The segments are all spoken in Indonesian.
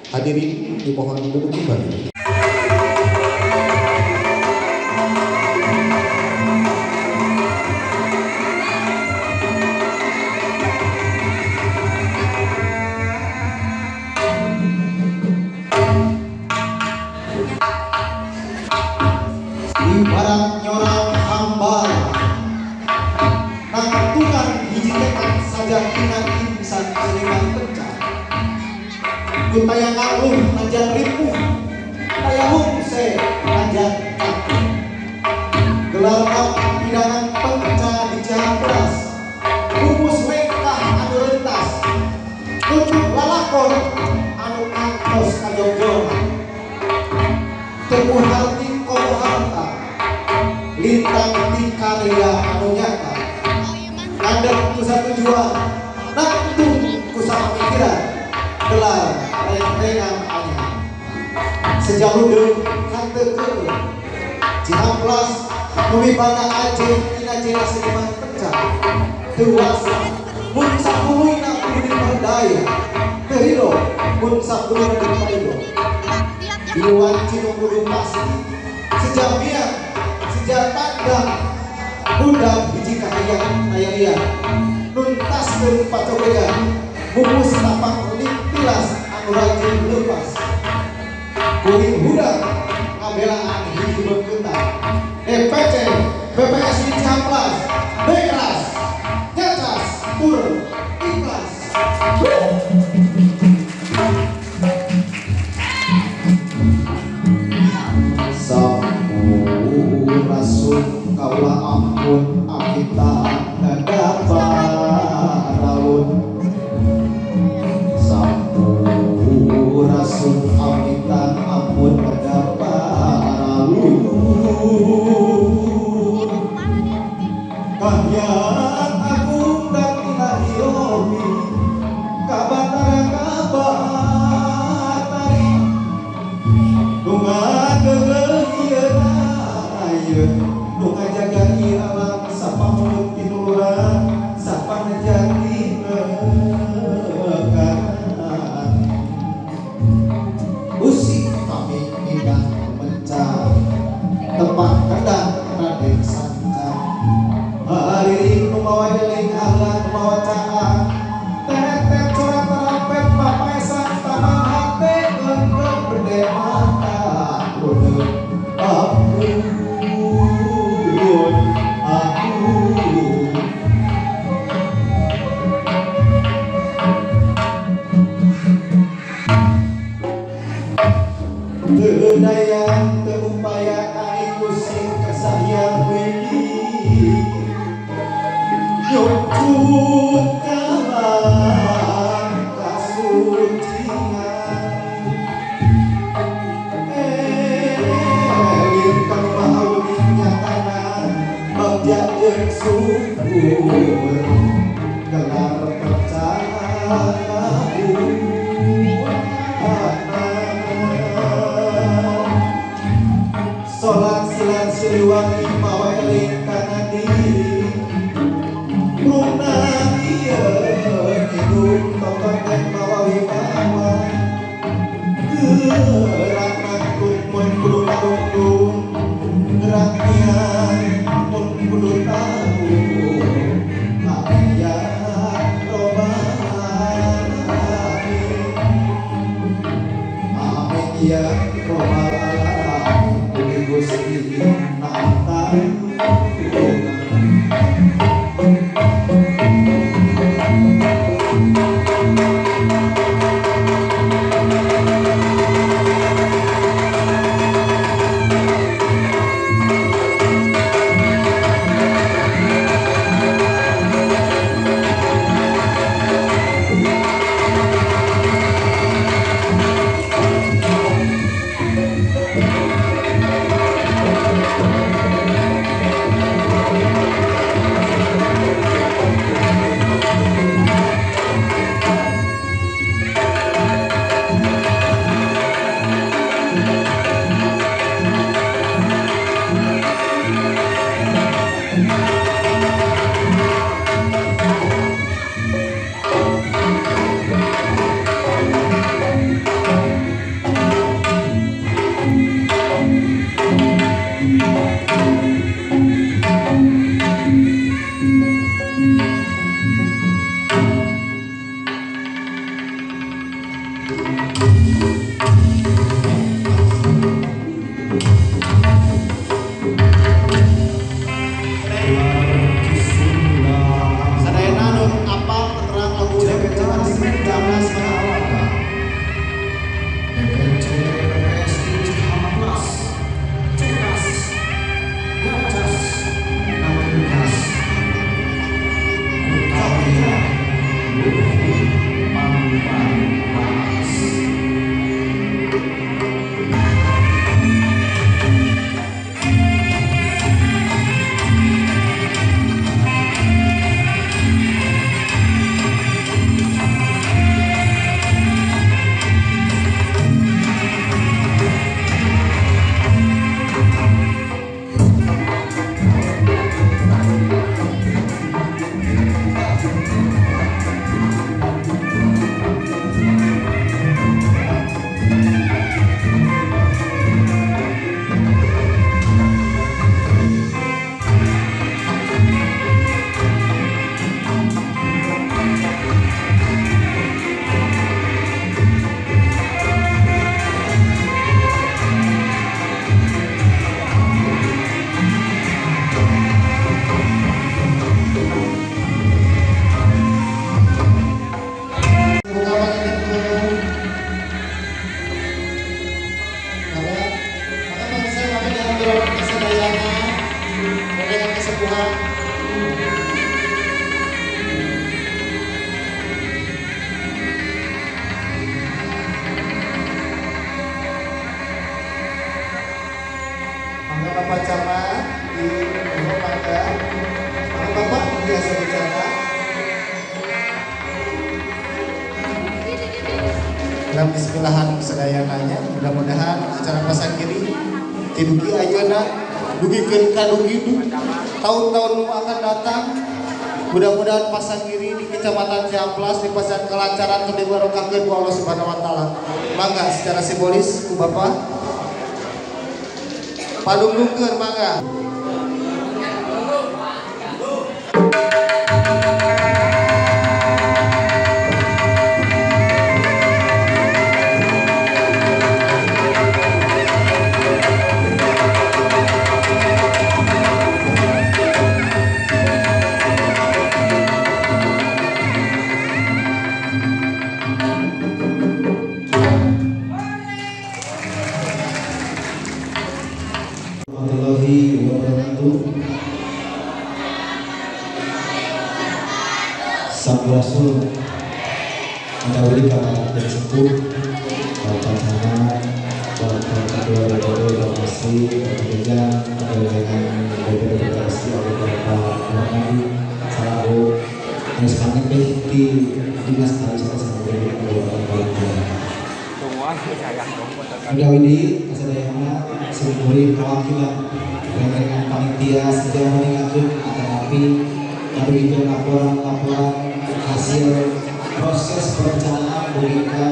Hadirin dimohon duduk kembali. Ibarat nyorang hamba nangtungan hiji tekad saja kina insan seniman pecah kutayang aluh najan ripuh tayahung se najan kaku gelar pidangan pecah di Cihampelas rumus lengkah anu rentas tutup lalakon anu antos kajogjona teguh harti komo harta lintang di karya anu nyata ngandep kusah tujuan naktung kusah pemikiran gelar reng-rengan anyar sejauh deu hante keu Cihampelas numibana Aceh tina cina seniman pecah dewasa mun sapuluhna kudu diperdaya teu hiro mun sapuluhna dipaido diluan cino kudu pasti sejamian sejak tanda budak hiji kahayang ayah nuntas dan pacobegan bungkus tapak unik tilas anu rajin lepas kuring budak ngabelaan hiji bergetar DPC BPS di Cihampelas bekeras nyacas turun ikhlas Sampurasun kaulah ampun akita ngadaparalun Sampurasun akita ampun ngadaparalun kahyan agung dan ilahi romi kabatara kabatari dungan gelehieuna nu ngajagani alam sapamun tinuluran sapanajati nekaan usik kami indah mencari tempat kadang Raden Sanca hariring nu mawa eling ahlan nu mawa cahang tetet corak terampet papaesan tamang hate engkau berdemata uduk Terdayang terupaya aing sing kasayang wedi nyucut kawan kasucingan lintang mahaudi nyatanan bagja jeung subur gelar percaya sholat silat siliwangi mawa eling kana diri runa ieu hidup tokoh dan mawa wibawa iya robalala bumi gusti nantang Bapak Camat di Bangga, Bapak biasa bicara. Dalam bismillahan sedayananya, mudah-mudahan acara pasang kiri tiduki ayeuna dugikeun ka dugi tahun-tahun akan datang. Mudah-mudahan pasang kiri di Kecamatan Ciamplas di pasar kelancaran ke diberkahakeun ku Allah Subhanahu wa taala. Mangga secara simbolis ku Bapak padungdungkeun mangga. Warahmatullahi wabarakatuh. Sampurasun mendahului para sepuh, para pasangan, para ketua DPD Lokasi, Gereja, dengan DPD Lokasi, beberapa orang selalu menyesuaikan di dinas pariwisata sampai Mudah ini kesadayana sebagai perwakilan dengan panitia sedang mengingatkan tetapi kami itu laporan hasil proses perencanaan berikan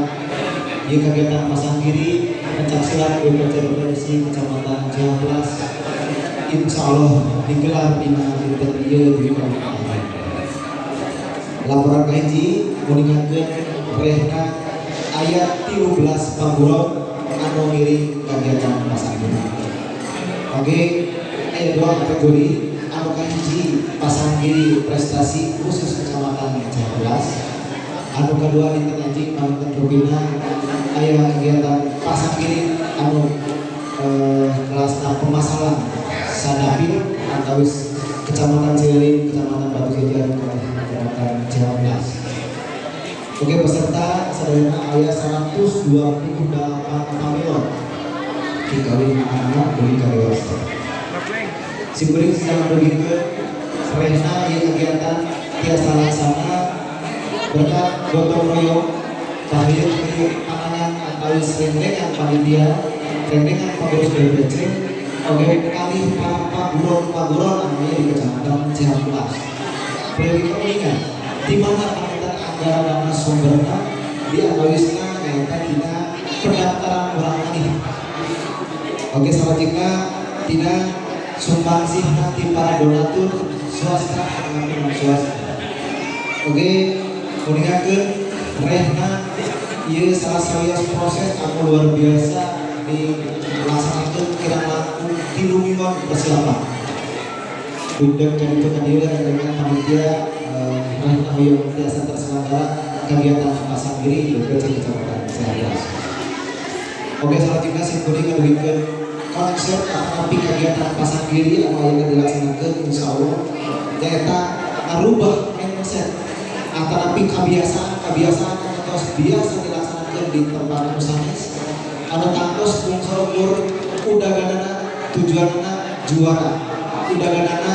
di kegiatan pasang kiri pencaksilat BPC Kecamatan Ciamplas insya Allah digelar di mana di laporan kahiji mengingatkan mereka ayat 13 Pangulon anu ngiri kegiatan pasang giri. Oke, aya dua kategori. Anu kahiji pasang giri prestasi khusus kecamatan Cihampelas. Anu kedua di anjing Manten Rubina aya kegiatan pasang giri anu kelasna pemasalan Sadapin antawis Kecamatan Cileling, Kecamatan Batu Jajar, Kecamatan Cihampelas. Oke, peserta sadayana aya 128 pamilon dikawin anak dari dewasa. Simkuring sedang begitu Rehna yang kegiatan tiasa laksana berkat gotong royong tahlilan panangan antawis rendengan panitia rendengan pengurus BPC oke kali para paguron namanya di Kecamatan Cihampelas. Bagi kemudian di mana pengetan anggaran dana sumbernya di antawisna kaitan dengan pendaftaran orang ini. Oke, selanjutnya tidak sumbangsih nanti para donatur swasta dengan swasta. Oke, kemudian Rehna ia salah satu proses anu luar biasa dilaksanakan kira laku 3 minggu persiapan. Budak jadi kemudian dengan panitia Rehna yang biasa terselenggara kegiatan pasang giri di Kecamatan Cihampelas. Oke, selanjutnya simkuring lebihkan konsep tapi kegiatan pasang giri apa yang dilaksanakan insya Allah kita merubah mindset antara kebiasaan atau biasa dilaksanakan di tempat usaha ada tangkos unsur udah ganana tujuannya juara udah ganana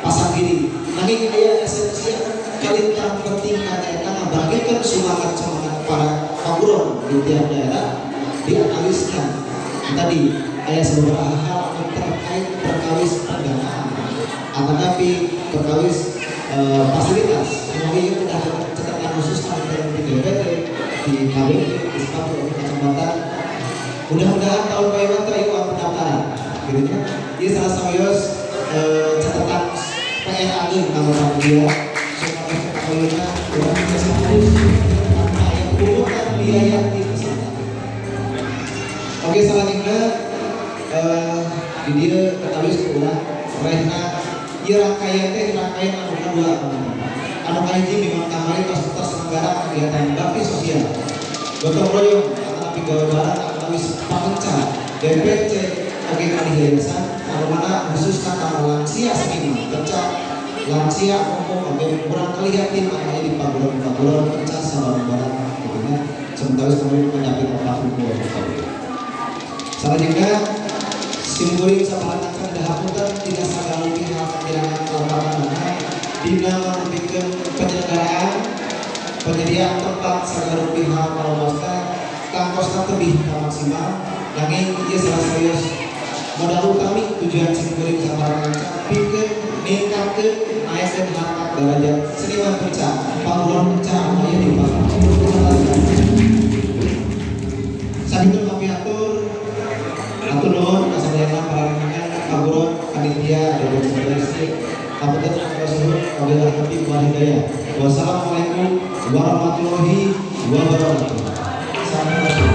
pasang giri nanti kayak esensial kali terpenting kita membagikan semangat para paguron di tiap daerah dianaliskan tadi ada beberapa hal terkait perkawis pendanaan akan tapi perkawis fasilitas semuanya kita catatan khusus antara di DPT di KBP di sepatu kecamatan mudah-mudahan tahun baru itu pendaftaran gitu kan ini salah satu catatan PRAG nama dia supaya kawinnya orang bisa fokus karena yang bukan biaya di peserta. Oke, selanjutnya di dia ketawis kurang Rehna ia rangkaian anu kedua anu kahiji memang kamari pas terselenggara kegiatan bakti sosial gotong royong antara pegawai barat antawis pakenca DPC oke kali yayasan anu mana khusus kata lansia seniman kerja lansia umum oke kurang kali yatim makanya di paguron kerja sabar barat gitu sementara kami mendapat apa hukum selanjutnya simkuring sabarakan dahaputan tidak sagala pihak penyelenggara lapangan dina memberikan penyelenggaraan penyediaan tempat sagala pihak palawasta kangkosna tebih maksimal nanging ieu salah serius modal utami tujuan simkuring sabarakan bikin ningkatkeun naikkeun harkat derajat seniman kerja paguron kerja aya di sakitu kami atur nuhun kasadayana para rekan paguron panitia dan organisasi kabupaten Angkasuhun wabillahi taufiq wal hidayah. Wassalamualaikum warahmatullahi wabarakatuh.